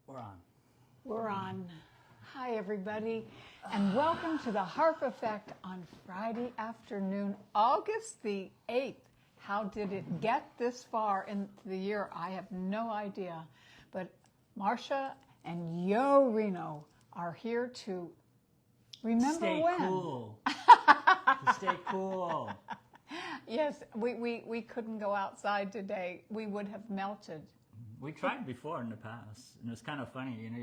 We're on. We're on. Hi, everybody, and welcome to the Harp Effect on Friday afternoon, August the 8th. How did it get this far into the year? I have no idea. But Marcia and Reno are here to remember Stay when. cool. To stay cool. Yes, we couldn't go outside today. We would have melted. We tried before in the past, and it's kind of funny. You know,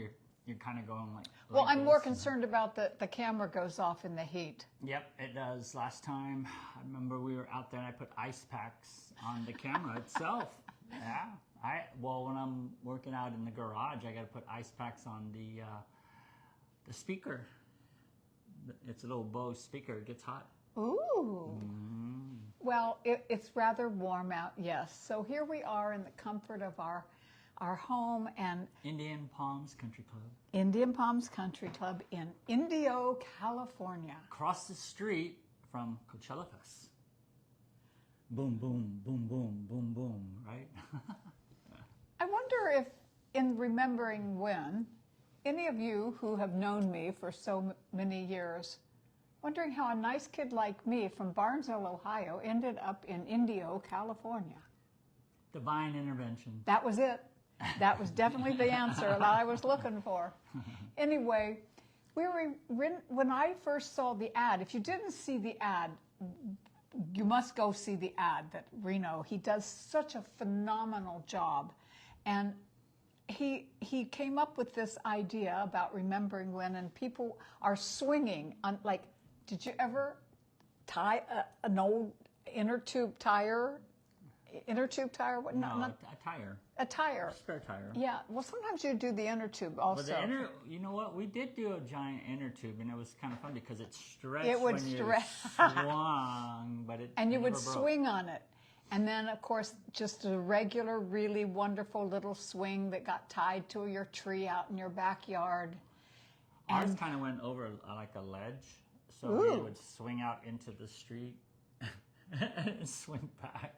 you're kind of going like. Well, like I'm this, more concerned about the camera goes off in the heat. Yep, it does. Last time, I remember we were out there, and I put ice packs on the camera itself. Yeah, when I'm working out in the garage, I got to put ice packs on the speaker. It's a little Bose speaker. It gets hot. Ooh. Well, it's rather warm out, yes. So here we are in the comfort of our home and Indian Palms Country Club. Indian Palms Country Club in Indio, California. Across the street from Coachella Fest. Boom, boom, boom, boom, boom, boom, right? I wonder if, in remembering when, any of you who have known me for so many years, wondering how a nice kid like me from Barnesville, Ohio, ended up in Indio, California. Divine intervention. That was it. That was definitely the answer that I was looking for. Anyway, when I first saw the ad, if you didn't see the ad, you must go see the ad that Reno, he does such a phenomenal job. And he came up with this idea about remembering when, and people are swinging on, like, did you ever tie an old inner tube tire? What? No, a tire. A tire. A spare tire. Yeah. Well, sometimes you do the inner tube also. Well, you know what? We did do a giant inner tube, and it was kind of fun because it stretched It would when stretch. you swung, but and you would never broke. swing on it. And then, of course, just a regular, really wonderful little swing that got tied to your tree out in your backyard. Ours kind of went over like a ledge, so Ooh. we would swing out into the street and swing back.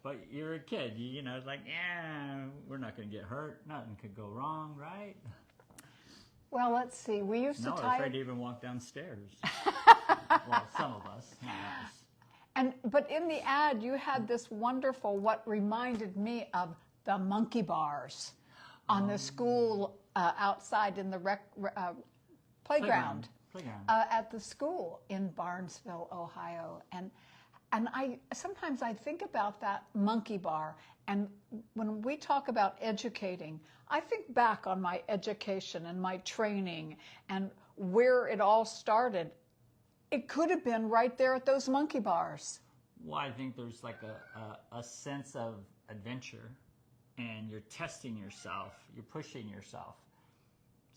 But you're a kid, you know, it's like, yeah, we're not going to get hurt. Nothing could go wrong, right? Well, let's see. We used to No, tie. afraid to even walk downstairs. Well, some of us, not us. But in the ad, you had this wonderful, what reminded me of the monkey bars on the school outside in the playground. At the school in Barnesville, Ohio. And sometimes I think about that monkey bar, and when we talk about educating, I think back on my education and my training and where it all started. It could have been right there at those monkey bars. Well, I think there's like a sense of adventure, and you're testing yourself, you're pushing yourself.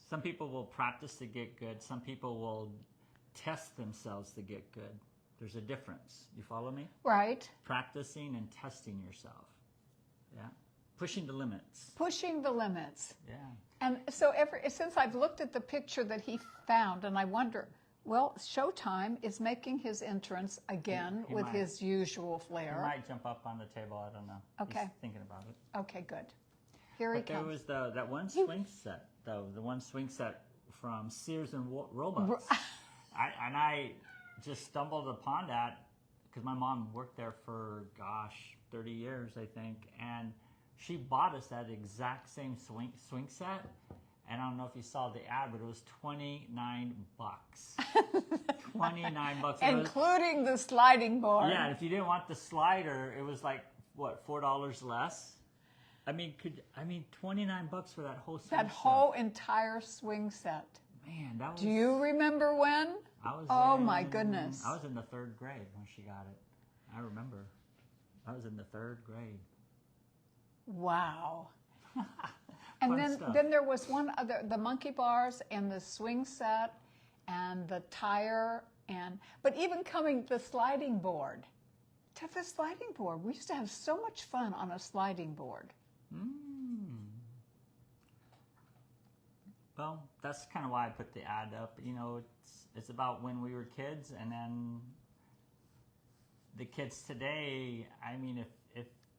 Some people will practice to get good. Some people will test themselves to get good. There's a difference. You follow me? Right. Practicing and testing yourself. Yeah. Pushing the limits. Pushing the limits. Yeah. And so since I've looked at the picture that he found, and I wonder, well, Showtime is making his entrance again He with might. his usual He flair. might jump up on the table. I don't know. Okay. He's thinking about it. Okay, good. Here he But there comes. was that one swing set, though. The one swing set from Sears and Roebuck's. I just stumbled upon that because my mom worked there for, 30 years, I think. And she bought us that exact same swing set. And I don't know if you saw the ad, but it was $29. $29. Including the sliding board. Yeah, and if you didn't want the slider, it was like, what, $4 less? I mean, $29 for that whole swing set. That whole entire swing set. Man, that was... Do you remember when? My goodness. I was in the 3rd grade when she got it. I remember. I was in the 3rd grade. Wow. And then there was one other, the monkey bars and the swing set and the tire, but even the sliding board. To the sliding board. We used to have so much fun on a sliding board. Well, that's kind of why I put the ad up. You know, it's about when we were kids, and then the kids today. I mean, if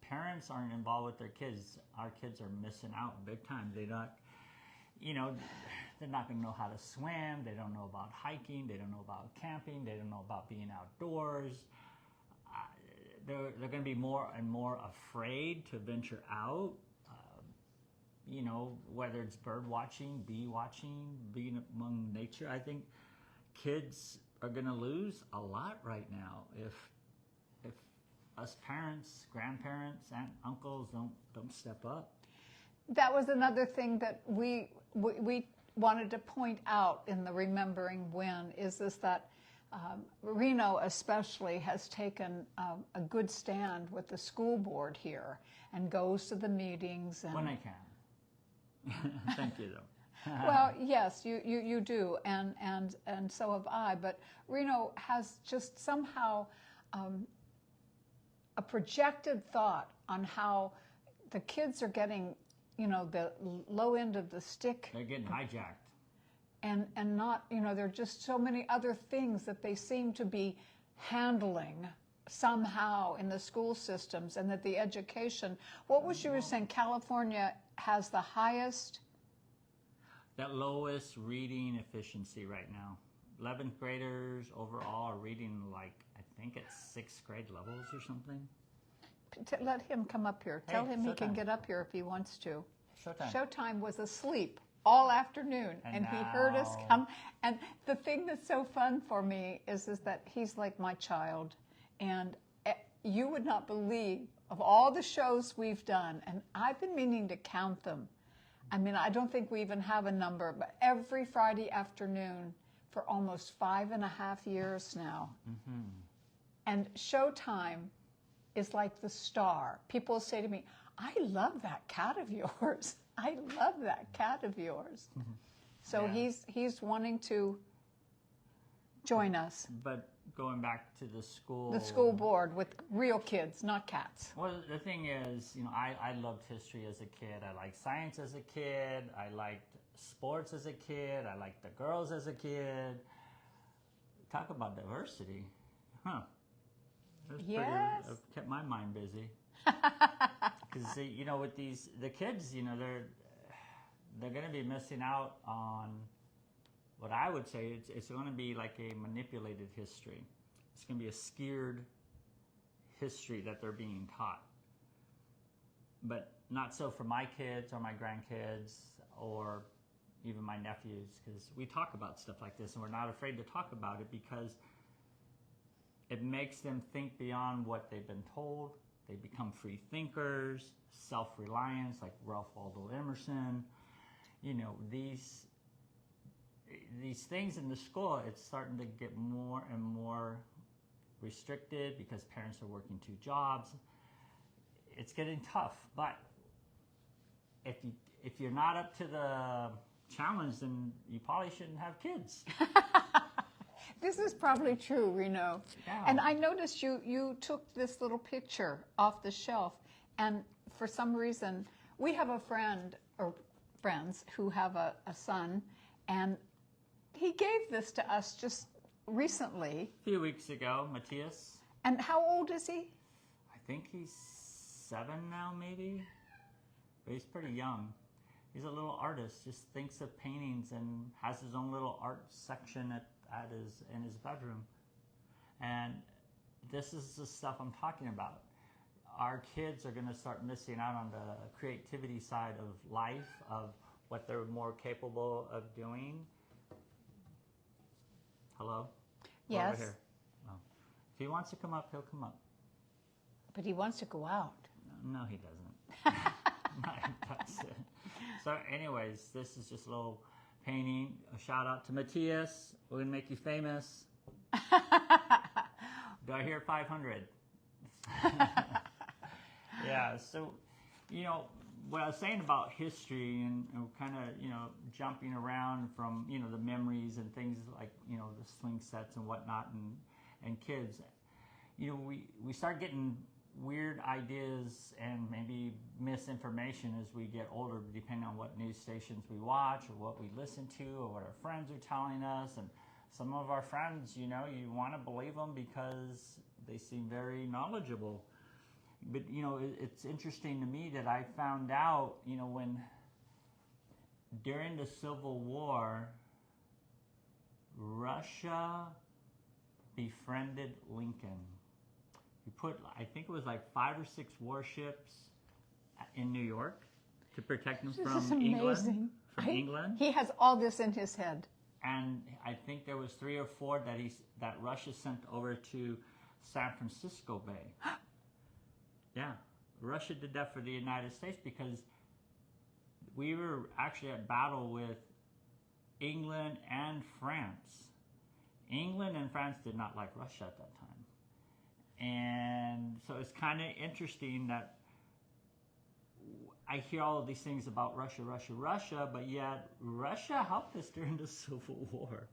parents aren't involved with their kids, our kids are missing out big time. you know, they're not going to know how to swim. They don't know about hiking. They don't know about camping. They don't know about being outdoors. They're going to be more and more afraid to venture out. You know, whether it's bird watching, bee watching, being among nature. I think kids are going to lose a lot right now if us parents, grandparents, and uncles don't step up. That was another thing that we wanted to point out in the Remembering When is that Reno especially has taken a good stand with the school board here and goes to the meetings. And, when I can. Thank you, though. well, yes, you do, and so have I. But Reno has just somehow a projected thought on how the kids are getting, you know, the low end of the stick. They're getting hijacked. And not, you know, there are just so many other things that they seem to be handling somehow in the school systems, and that the education, what was you were saying, California has the highest? That lowest reading efficiency right now. 11th graders overall are reading like, I think it's 6th grade levels or something. Let him come up here. Tell him he can get up here if he wants to. Showtime. Showtime was asleep all afternoon, and he heard us come. And the thing that's so fun for me is that he's like my child, and you would not believe of all the shows we've done, and I've been meaning to count them. I mean, I don't think we even have a number, but every Friday afternoon for almost 5.5 years now. Mm-hmm. And Showtime is like the star. People say to me, I love that cat of yours. I love that cat of yours. Mm-hmm. So yeah. He's wanting to join us. But going back to the school board with real kids, not cats. Well, the thing is, you know, I loved history as a kid. I liked science as a kid. I liked sports as a kid. I liked the girls as a kid. Talk about diversity. Huh. Yes. I've kept my mind busy. Because, you know, with the kids, you know, they're going to be missing out on what I would say it's going to be like a manipulated history. It's going to be a scared history that they're being taught. But not so for my kids or my grandkids or even my nephews, because we talk about stuff like this and we're not afraid to talk about it because it makes them think beyond what they've been told. They become free thinkers, self-reliance, like Ralph Waldo Emerson. You know, these things in the school, it's starting to get more and more restricted because parents are working 2 jobs. It's getting tough, but if you're not up to the challenge, then you probably shouldn't have kids. This is probably true, Reno. Yeah. And I noticed you took this little picture off the shelf, and for some reason, we have a friend or friends who have a son, and he gave this to us just recently. A few weeks ago, Matthias. And how old is he? I think he's 7 now, maybe. But he's pretty young. He's a little artist, just thinks of paintings and has his own little art section in his bedroom. And this is the stuff I'm talking about. Our kids are going to start missing out on the creativity side of life, of what they're more capable of doing. Hello? Yes. Over here. Oh. If he wants to come up, he'll come up. But he wants to go out. No, he doesn't. That's it. So anyways, this is just a little painting. A shout out to Matthias. We're going to make you famous. Do I hear 500? Yeah, so, you know, what I was saying about history and kind of, you know, jumping around from, you know, the memories and things like, you know, the swing sets and whatnot and kids, you know, we start getting weird ideas and maybe misinformation as we get older, depending on what news stations we watch or what we listen to or what our friends are telling us. And some of our friends, you know, you want to believe them because they seem very knowledgeable. But, you know, it's interesting to me that I found out, you know, when during the Civil War, Russia befriended Lincoln. He put, I think it was like 5 or 6 warships in New York to protect them This from is amazing. England. He has all this in his head. And I think there was 3 or 4 that Russia sent over to San Francisco Bay. Yeah, Russia did that for the United States because we were actually at battle with England and France. England and France did not like Russia at that time. And so it's kind of interesting that I hear all of these things about Russia, but yet Russia helped us during the Civil War.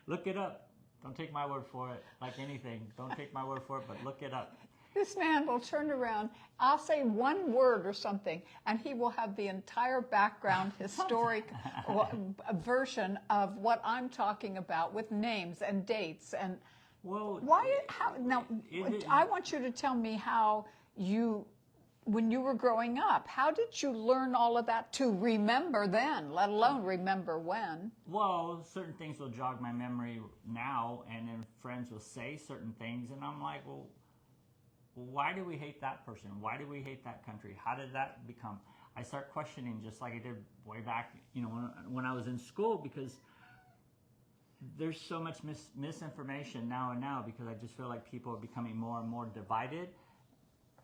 Look it up. Don't take my word for it, like anything. Don't take my word for it, but look it up. This man will turn around. I'll say one word or something, and he will have the entire background, historic version of what I'm talking about with names and dates. And well, I want you to tell me how you, when you were growing up, how did you learn all of that to remember then, let alone remember when? Well, certain things will jog my memory now, and then friends will say certain things, and I'm like, well, why do we hate that person? Why do we hate that country? How did that become? I start questioning just like I did way back, when I was in school, because there's so much misinformation now because I just feel like people are becoming more and more divided.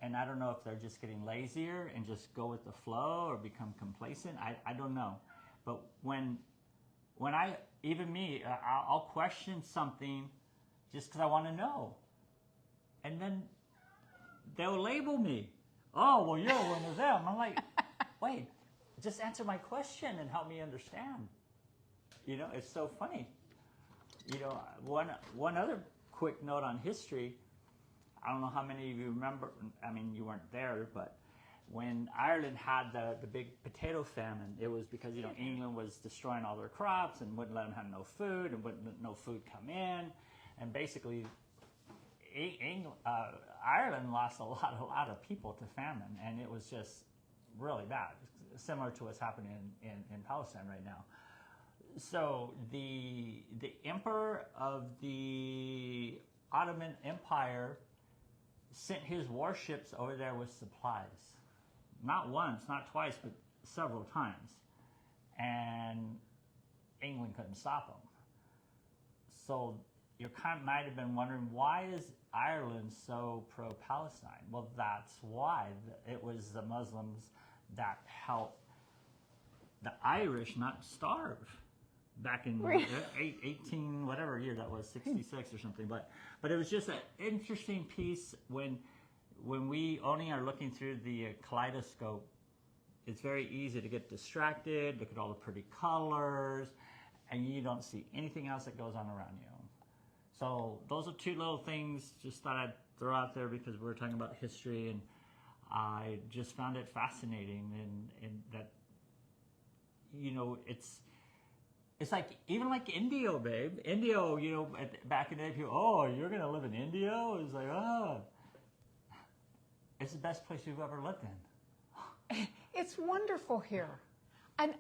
And I don't know if they're just getting lazier and just go with the flow or become complacent. I don't know. But when I'll question something just because I want to know. And then they'll label me. Oh, well, you're one of them. I'm like, wait, just answer my question and help me understand. It's so funny. One other quick note on history. I don't know how many of you remember, I mean, you weren't there, but when Ireland had the big potato famine, it was because, England was destroying all their crops and wouldn't let them have no food and wouldn't let no food come in. And basically, Ireland lost a lot of people to famine, and it was just really bad, similar to what's happening in Palestine right now. So the emperor of the Ottoman Empire sent his warships over there with supplies. Not once, not twice, but several times. And England couldn't stop them. So you might have been wondering, why is Ireland so pro-Palestine? Well, that's why. It was the Muslims that helped the Irish not starve back in 18 whatever year that was, 66 or something. But it was just an interesting piece when we only are looking through the kaleidoscope. It's very easy to get distracted, look at all the pretty colors, and you don't see anything else that goes on around you. So those are 2 little things just thought I'd throw out there because we were talking about history, and I just found it fascinating, and that, it's like, even like Indio, babe. Indio, back in the day, people, oh, you're going to live in Indio? It's like, oh. It's the best place you've ever lived in. It's wonderful here. And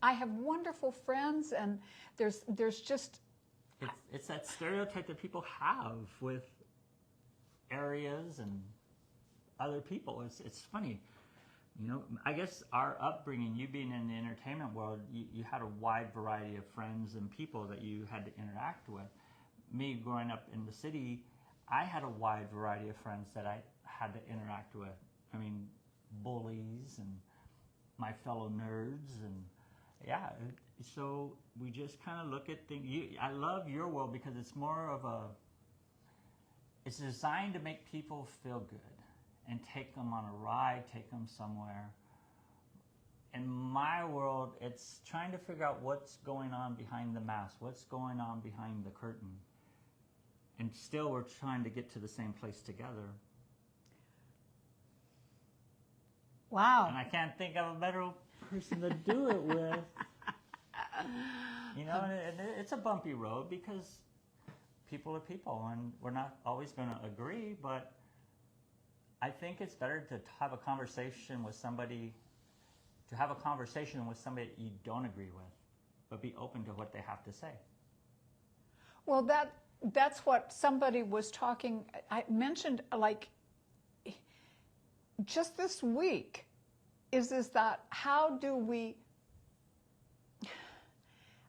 I have wonderful friends, and there's just... It's that stereotype that people have with areas and other people. It's funny. I guess our upbringing, you being in the entertainment world, you had a wide variety of friends and people that you had to interact with. Me growing up in the city, I had a wide variety of friends that I had to interact with. I mean, bullies and my fellow nerds, and yeah. So we just kind of look at things. I love your world because it's more of it's designed to make people feel good and take them on a ride, take them somewhere. In my world, it's trying to figure out what's going on behind the mask, what's going on behind the curtain. And still we're trying to get to the same place together. Wow. And I can't think of a better person to do it with. And it's a bumpy road because people are people, and we're not always going to agree, but I think it's better to have a conversation with somebody to have a conversation with somebody that you don't agree with, but be open to what they have to say. Well, that's what somebody was talking. I mentioned like just this week is that how do we?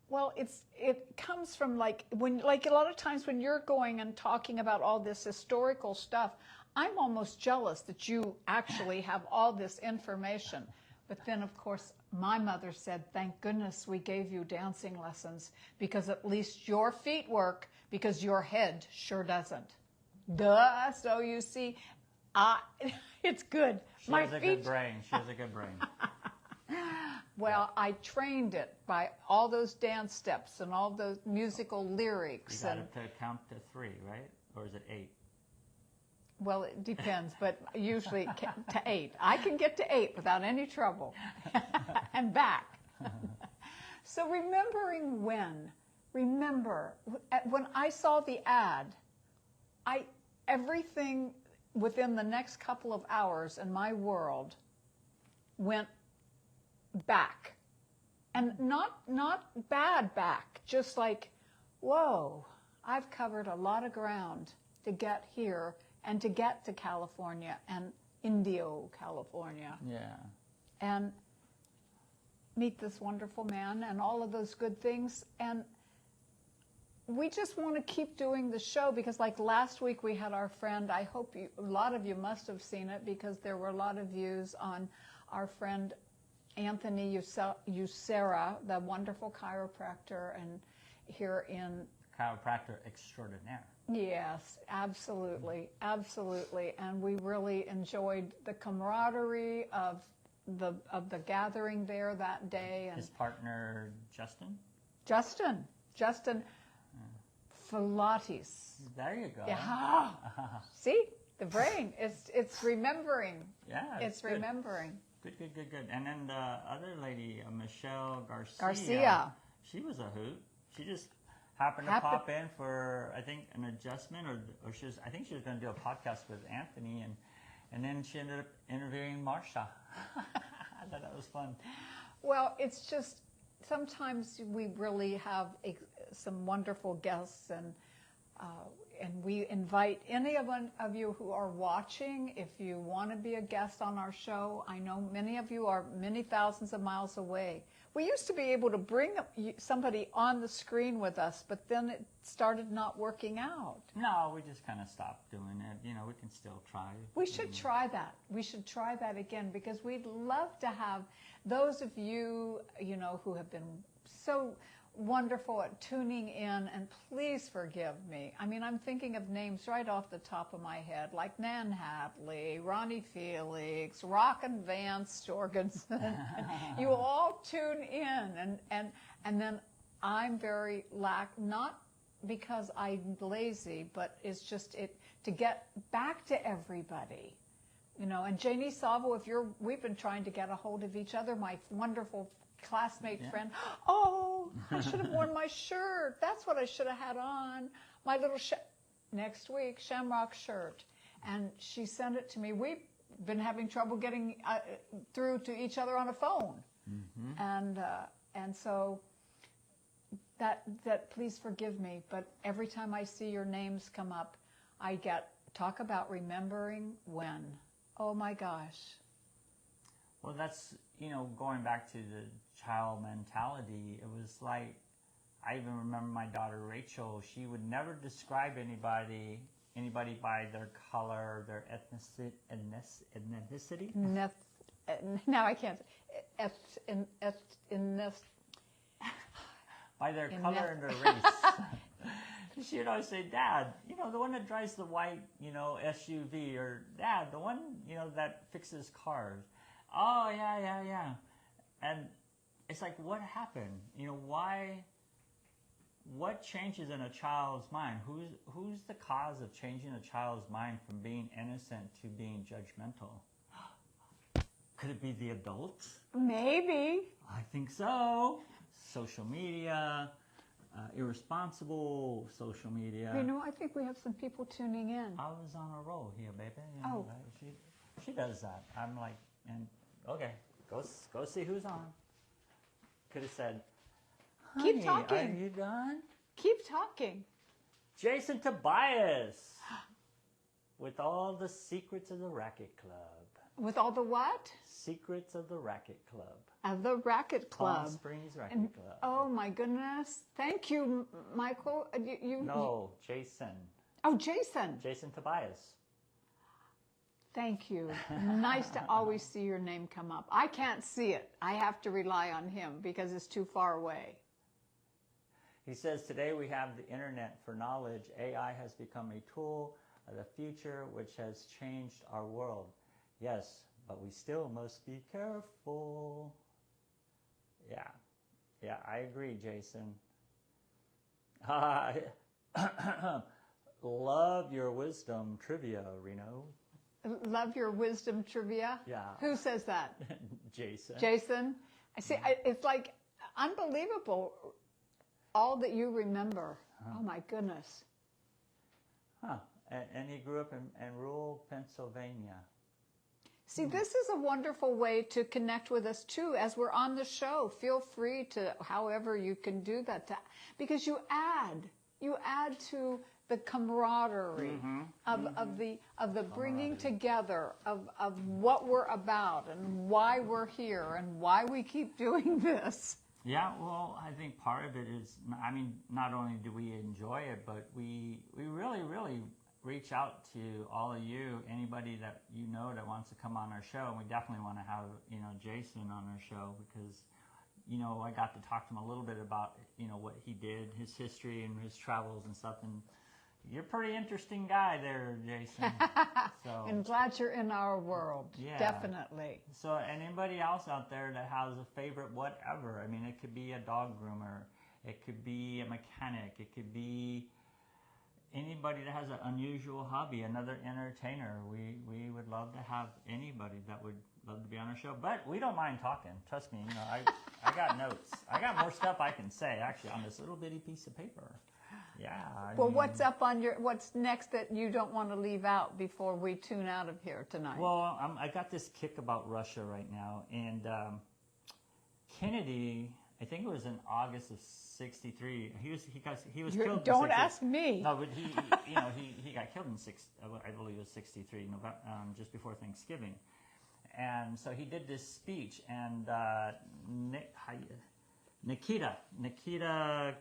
Well, it comes from like a lot of times when you're going and talking about all this historical stuff, I'm almost jealous that you actually have all this information. But then, of course, my mother said, thank goodness we gave you dancing lessons because at least your feet work because your head sure doesn't. Duh. So you see, it's good. She has a good brain. She has a good brain. Well, I trained it by all those dance steps and all those musical lyrics. You got it to count to 3, right? Or is it 8? Well, it depends, but usually to 8. I can get to 8 without any trouble and back. So remembering remember, when I saw the ad, everything within the next couple of hours in my world went back. And not bad back, just like, whoa, I've covered a lot of ground to get here and to get to California and Indio, California. Yeah. And meet this wonderful man and all of those good things. And we just want to keep doing the show because like last week we had our friend, I hope a lot of you must have seen it because there were a lot of views on our friend Anthony Usera, the wonderful chiropractor and here in... Chiropractor extraordinaire. Yes, absolutely, absolutely. And we really enjoyed the camaraderie of the gathering there that day. And his partner, Justin? Justin Pilates. There you go. Yeah. See, the brain. It's remembering. Yeah. It's good. Remembering. Good. And then the other lady, Michelle Garcia. She was a hoot. She just happened to pop in for, I think, an adjustment, or I think she was going to do a podcast with Anthony, and then she ended up interviewing Marcia. I thought that was fun. Well, it's just sometimes we really have some wonderful guests, and we invite any of you who are watching, if you want to be a guest on our show. I know many of you are many thousands of miles away. We used to be able to bring somebody on the screen with us, but then it started not working out. No, we just kind of stopped doing it. You know, we can still try. We should try that. We should try that again because we'd love to have those of you, who have been so wonderful at tuning in, and please forgive me. I mean, I'm thinking of names right off the top of my head, like Nan Hadley, Ronnie Felix, Rockin' Vance Jorgensen. You all tune in, and then I'm very not because I'm lazy, but it's just to get back to everybody. And Janie Savo, we've been trying to get a hold of each other, my wonderful classmate friend. Oh, I should have worn my shirt. That's what I should have had on. My little next week Shamrock shirt. And she sent it to me. We've been having trouble getting through to each other on a phone. Mm-hmm. And so that please forgive me, but every time I see your names come up, I talk about remembering when. Oh my gosh. Well, that's, going back to the child mentality, it was like, I even remember my daughter Rachel, she would never describe anybody by their color, their ethnicity. Now I can't. By their color and their race. She would always say, Dad, the one that drives the white, SUV, or Dad, the one, that fixes cars. Oh, yeah. And it's like, what happened? What changes in a child's mind? Who's the cause of changing a child's mind from being innocent to being judgmental? Could it be the adults? Maybe. I think so. Social media, irresponsible social media. I think we have some people tuning in. I was on a roll here, baby. Oh. She does that. I'm like, okay. Go see who's on. Could have said, Keep "Honey, talking. Are you done?" Keep talking. Jason Tobias, with all the secrets of the Racket Club. With all the what? Secrets of the Racket Club. Of the Racket Club. Palm Springs Racket Club. Oh my goodness! Thank you, Michael. Jason. Oh, Jason. Jason Tobias. Thank you. Nice to always see your name come up. I can't see it. I have to rely on him because it's too far away. He says, today we have the internet for knowledge. AI has become a tool of the future which has changed our world. Yes, but we still must be careful. Yeah, I agree, Jason. Love your wisdom trivia, Reno. Love your wisdom trivia? Yeah. Who says that? Jason. Jason? I see. It's like unbelievable, all that you remember. Oh, my goodness. Huh. And he grew up in rural Pennsylvania. See, this is a wonderful way to connect with us, too, as we're on the show. Feel free to, however you can do that, because you add to the camaraderie of the bringing together of what we're about and why we're here and why we keep doing this. Yeah, well, I think part of it is, I mean, not only do we enjoy it, but we really, really reach out to all of you, anybody that you know that wants to come on our show. And we definitely want to have, Jason on our show because, I got to talk to him a little bit about, what he did, his history and his travels and stuff. And you're a pretty interesting guy there, Jason. So, I'm glad you're in our world. Yeah. Definitely. So, and anybody else out there that has a favorite whatever, I mean, it could be a dog groomer, it could be a mechanic, it could be anybody that has an unusual hobby, another entertainer. We would love to have anybody that would love to be on our show. But we don't mind talking. Trust me, I got notes. I got more stuff I can say, actually, on this little bitty piece of paper. Yeah. I mean, what's next that you don't want to leave out before we tune out of here tonight? Well, I got this kick about Russia right now, and Kennedy, I think it was in August of '63. He was killed. Don't ask me. No, but he got killed in I believe it was '63, November, just before Thanksgiving, and so he did this speech, and Nikita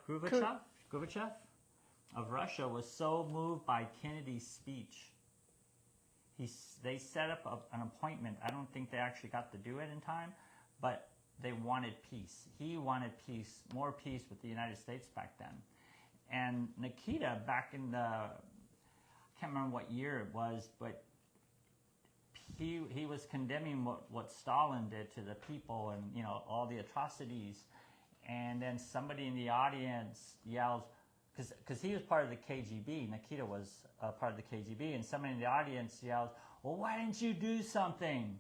Khrushchev of Russia was so moved by Kennedy's speech. They set up an appointment. I don't think they actually got to do it in time, but they wanted peace. He wanted peace, more peace with the United States back then. And Nikita, back in I can't remember what year it was, but he was condemning what Stalin did to the people and, all the atrocities. And then somebody in the audience yells, because he was part of the KGB, Nikita was part of the KGB, and somebody in the audience yells, well, why didn't you do something?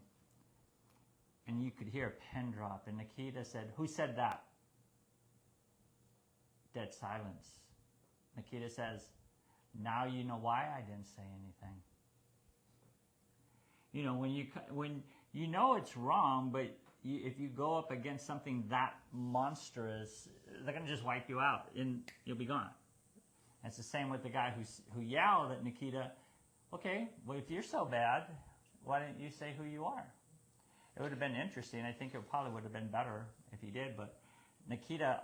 And you could hear a pen drop, and Nikita said, who said that? Dead silence. Nikita says, now you know why I didn't say anything. When you know it's wrong, but if you go up against something that monstrous, they're going to just wipe you out, and you'll be gone. And it's the same with the guy who yelled at Nikita, okay, well, if you're so bad, why didn't you say who you are? It would have been interesting. I think it probably would have been better if he did, but Nikita,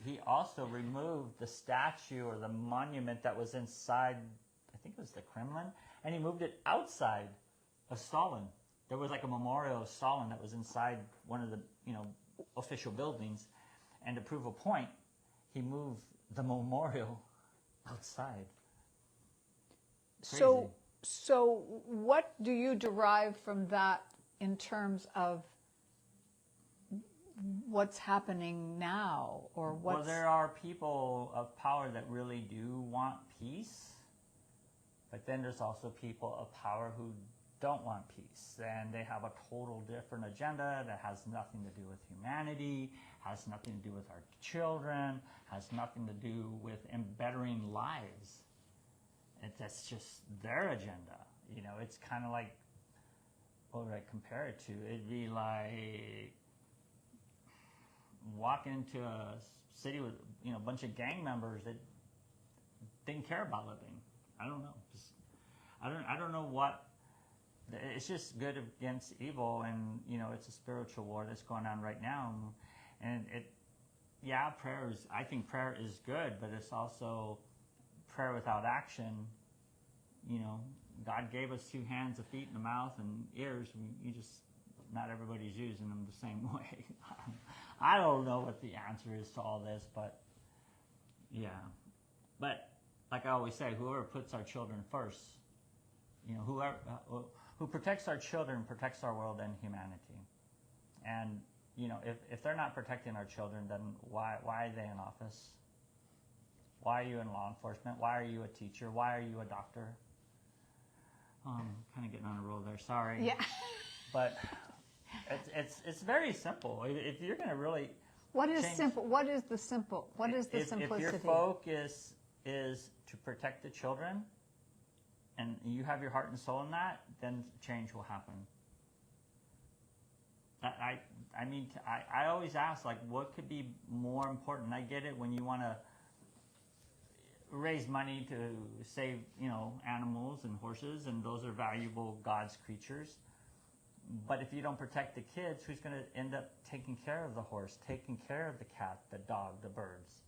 he also removed the statue or the monument that was inside, I think it was the Kremlin, and he moved it outside of Stalin. There was like a memorial of Stalin that was inside one of the, official buildings, and to prove a point, he moved the memorial outside. Crazy. So what do you derive from that in terms of what's happening now, or what's... Well, there are people of power that really do want peace, but then there's also people of power who don't want peace, and they have a total different agenda that has nothing to do with humanity, has nothing to do with our children, has nothing to do with bettering lives. That's just their agenda. It's kind of like what would I compare it to? It'd be like walking into a city with a bunch of gang members that didn't care about living. I don't know. I don't know what. It's just good against evil, and it's a spiritual war that's going on right now, and I think prayer is good, but it's also prayer without action. God gave us 2 hands, a feet, and a mouth, and ears. Not everybody's using them the same way. I don't know what the answer is to all this, but yeah. But like I always say, whoever puts our children first, who protects our children protects our world and humanity. And if they're not protecting our children, then why are they in office? Why are you in law enforcement? Why are you a teacher? Why are you a doctor? I'm kind of getting on a roll there. Sorry. Yeah. But it's very simple. If you're going to really What is simple? What is the simple? What is the simplicity? If your focus is to protect the children, and you have your heart and soul in that, then change will happen. I always ask, like, what could be more important? I get it when you want to raise money to save, animals and horses, and those are valuable God's creatures. But if you don't protect the kids, who's going to end up taking care of the horse, taking care of the cat, the dog, the birds?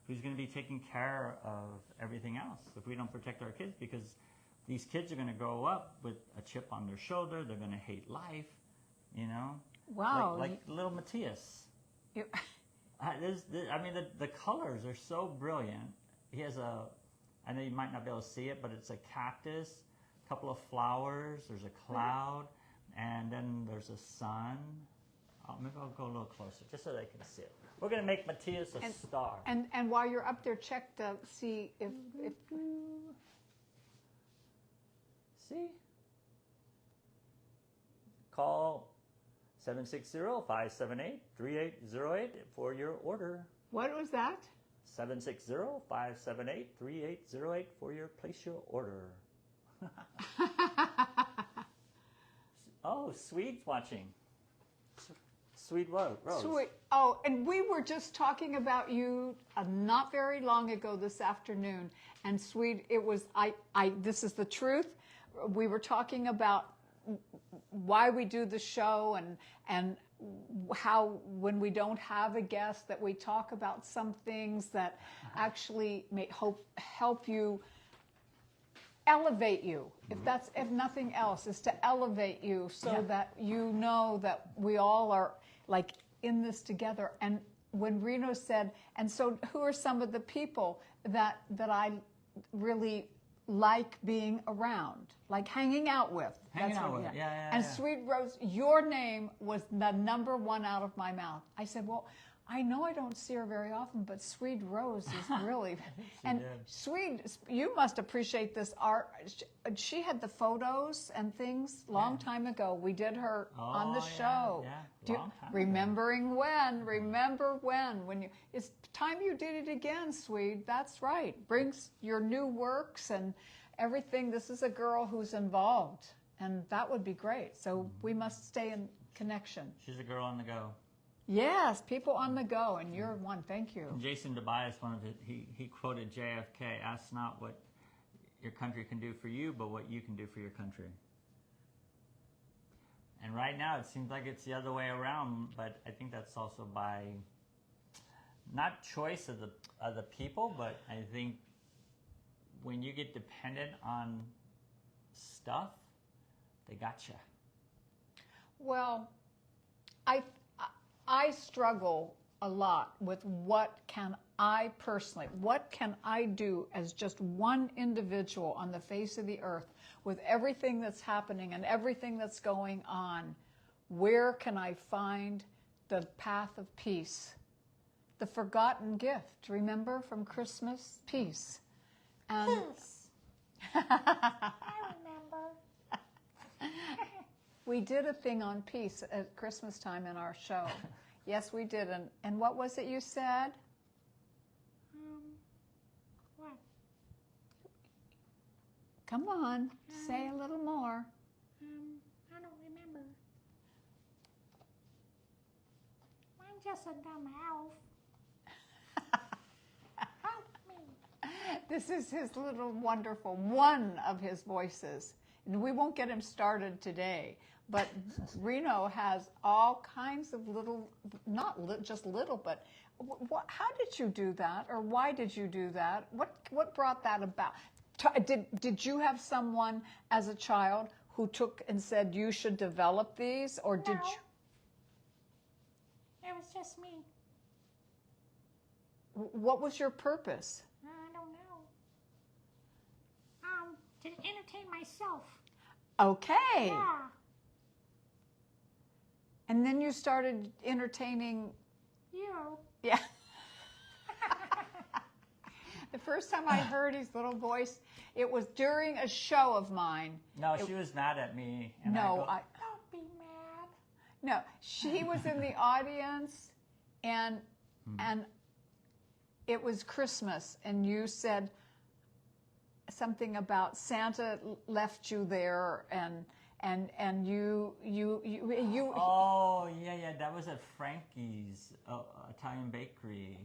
Who's going to be taking care of everything else if we don't protect our kids? Because these kids are going to grow up with a chip on their shoulder. They're going to hate life, Wow. Like little Matthias. The colors are so brilliant. He has I know you might not be able to see it, but it's a cactus, a couple of flowers, there's a cloud, and then there's a sun. Maybe I'll go a little closer just so they can see it. We're going to make Matthias a star. And while you're up there, check to see if See? Call 760-578-3808 for your order. What was that? 760-578-3808 for place your order. Oh, Swede's watching. Swede Rose. Sweet. Oh, and we were just talking about you not very long ago this afternoon. And Swede, it was, this is the truth. We were talking about why we do the show and how when we don't have a guest that we talk about some things that actually may help you, elevate you. If nothing else, is to elevate you so that you know that we all are like in this together. And when Reno said, and so who are some of the people that I really like being around, like hanging out with? Yeah. And Sweet Rose, your name was the number one out of my mouth. I said, well, I know I don't see her very often, but Sweet Rose is really, and Sweet, you must appreciate this art. She had the photos and things long time ago. We did her on the show. Remember when it's time you did it again, Sweet. That's right. Brings your new works and everything. This is a girl who's involved, and that would be great. So we must stay in connection. She's a girl on the go. Yes, people on the go, and you're one. Thank you. And Jason Tobias, he quoted JFK, ask not what your country can do for you, but what you can do for your country. And right now, it seems like it's the other way around, but I think that's also by not choice of the people, but I think when you get dependent on stuff, they gotcha. Well, I struggle a lot with what can I do as just one individual on the face of the earth with everything that's happening and everything that's going on. Where can I find the path of peace? The forgotten gift, remember, from Christmas? Peace. And Peace. I remember. We did a thing on peace at Christmas time in our show. Yes, we did. And what was it you said? What? Come on, say a little more. I don't remember. I'm just a dumb elf. Help me. This is his little wonderful, one of his voices. And we won't get him started today, but Reno has all kinds of little, just little, but how did you do that? Or why did you do that? What brought that about? Did you have someone as a child who took and said you should develop these, or did No. you? It was just me. What was your purpose? I don't know. To entertain myself. Okay. Yeah. And then you started entertaining. You. Yeah. The first time I heard his little voice, it was during a show of mine. No, she was mad at me. And No, Don't be mad. no, she was in the audience, and it was Christmas, and you said something about Santa left you there, and you. Oh, yeah, that was at Frankie's Italian bakery.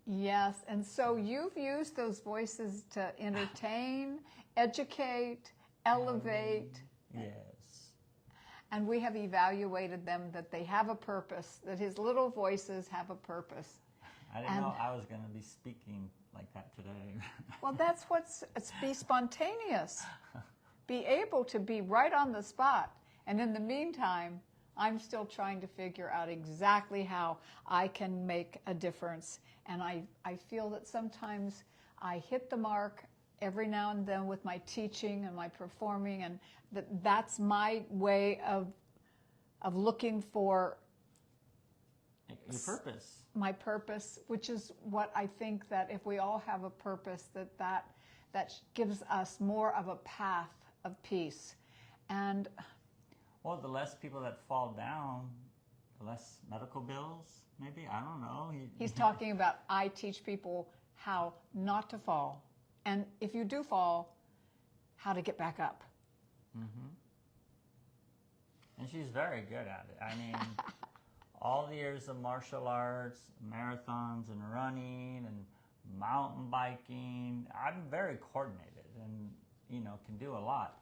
Yes, and so you've used those voices to entertain, educate, elevate, Yes. and we have evaluated them that they have a purpose, that his little voices have a purpose. I didn't know I was going to be speaking like that today. Well, that's it's be spontaneous. Be able to be right on the spot. And in the meantime, I'm still trying to figure out exactly how I can make a difference. And I feel that sometimes I hit the mark every now and then with my teaching and my performing, and that's my way of looking for Your purpose. my purpose, which is what I think that if we all have a purpose, that gives us more of a path of peace. And Well, the less people that fall down, the less medical bills, maybe. I don't know. he's talking about I teach people how not to fall. And if you do fall, how to get back up. And she's very good at it. I mean, all the years of martial arts, marathons and running and mountain biking, I'm very coordinated and, can do a lot.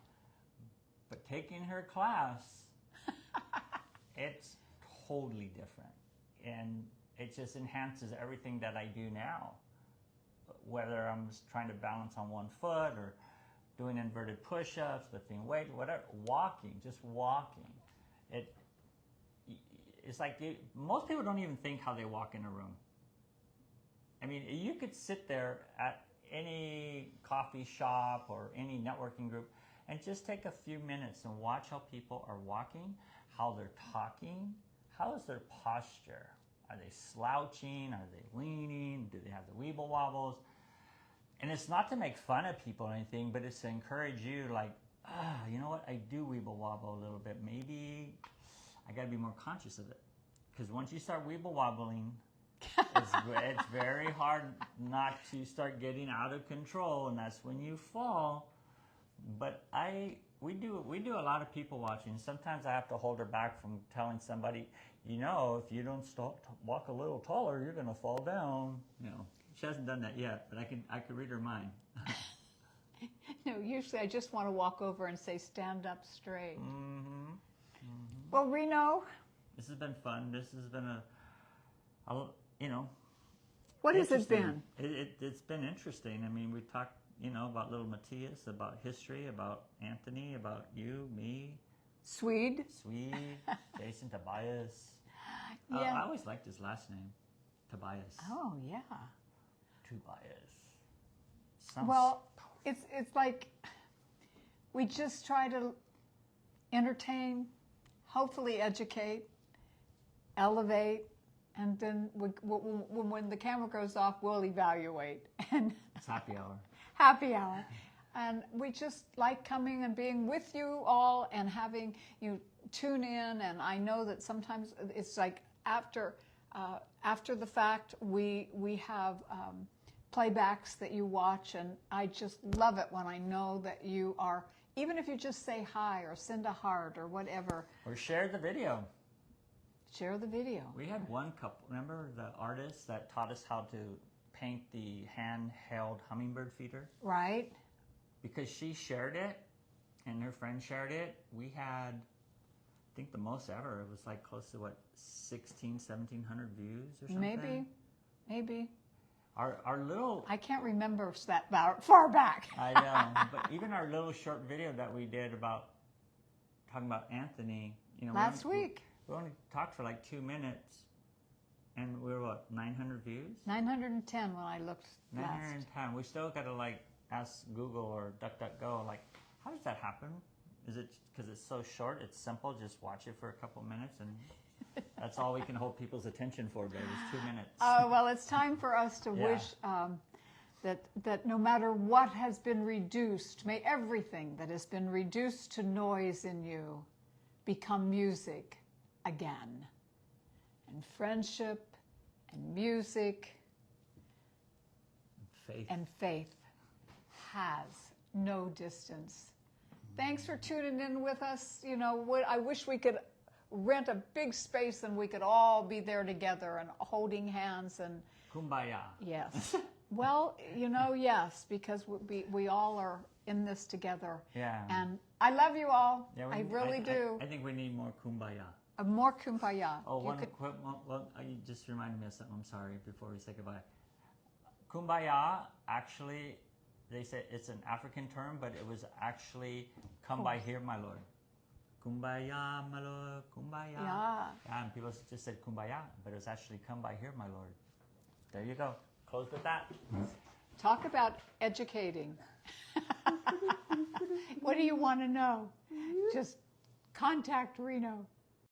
But taking her class, it's totally different. And it just enhances everything that I do now. Whether I'm just trying to balance on one foot or doing inverted push-ups, lifting weight, whatever, just walking. It's like most people don't even think how they walk in a room. I mean, you could sit there at any coffee shop or any networking group and just take a few minutes and watch how people are walking, how they're talking, how is their posture? Are they slouching? Are they leaning? Do they have the weeble wobbles? And it's not to make fun of people or anything, but it's to encourage you, like, you know what? I do weeble wobble a little bit. Maybe I got to be more conscious of it. Because once you start weeble wobbling, it's very hard not to start getting out of control, and that's when you fall. But we do a lot of people watching. Sometimes I have to hold her back from telling somebody, if you don't walk a little taller, you're going to fall down. She hasn't done that yet, but I could read her mind. No, usually I just want to walk over and say, stand up straight. Mm-hmm. Well, Reno, This has been fun. This has been what has it interesting. been? It's been interesting. I mean, we talked, about little Matthias, about history, about Anthony, about you, me, Swede. Jason, Tobias. Yeah. I always liked his last name, Tobias. Oh, yeah. Tobias. Well, it's like we just try to entertain, hopefully educate, elevate, and then when the camera goes off, we'll evaluate. And It's happy hour. happy hour. And we just like coming and being with you all and having you tune in. And I know that sometimes it's like after the fact, we have playbacks that you watch, and I just love it when I know that you are, even if you just say hi or send a heart or whatever. Or share the video. Share the video. We had one couple. Remember the artist that taught us how to paint the handheld hummingbird feeder? Right? Because she shared it and her friend shared it. We had, I think the most ever, it was like close to what, 1,700 views or something? Maybe. Our little, I can't remember that far back. I know, but even our little short video that we did about, talking about Anthony, you know. Last week. We only talked for like 2 minutes and we were what, 900 views? 910 when I looked last. 910. We still got to like ask Google or DuckDuckGo, like, how does that happen? Is it because it's so short, it's simple, just watch it for a couple minutes and that's all we can hold people's attention for, babe, is 2 minutes. Well, it's time for us to wish that no matter what has been reduced, may everything that has been reduced to noise in you become music again. And friendship and music and faith has no distance. Thanks for tuning in with us. You know, I wish we could rent a big space and we could all be there together and holding hands and Kumbaya. yes. Well, you know, yes, because we all are in this together. Yeah. And I love you all. Yeah, I really do. I think we need more kumbaya. More kumbaya. Oh, you just reminded me of something. I'm sorry, before we say goodbye. Kumbaya, actually, they say it's an African term, but it was actually come by here, my Lord. Kumbaya, my Lord, kumbaya. Yeah. And people just said kumbaya, but it was actually come by here, my Lord. There you go. Close with that. Talk about educating. What do you want to know? Just contact Reno.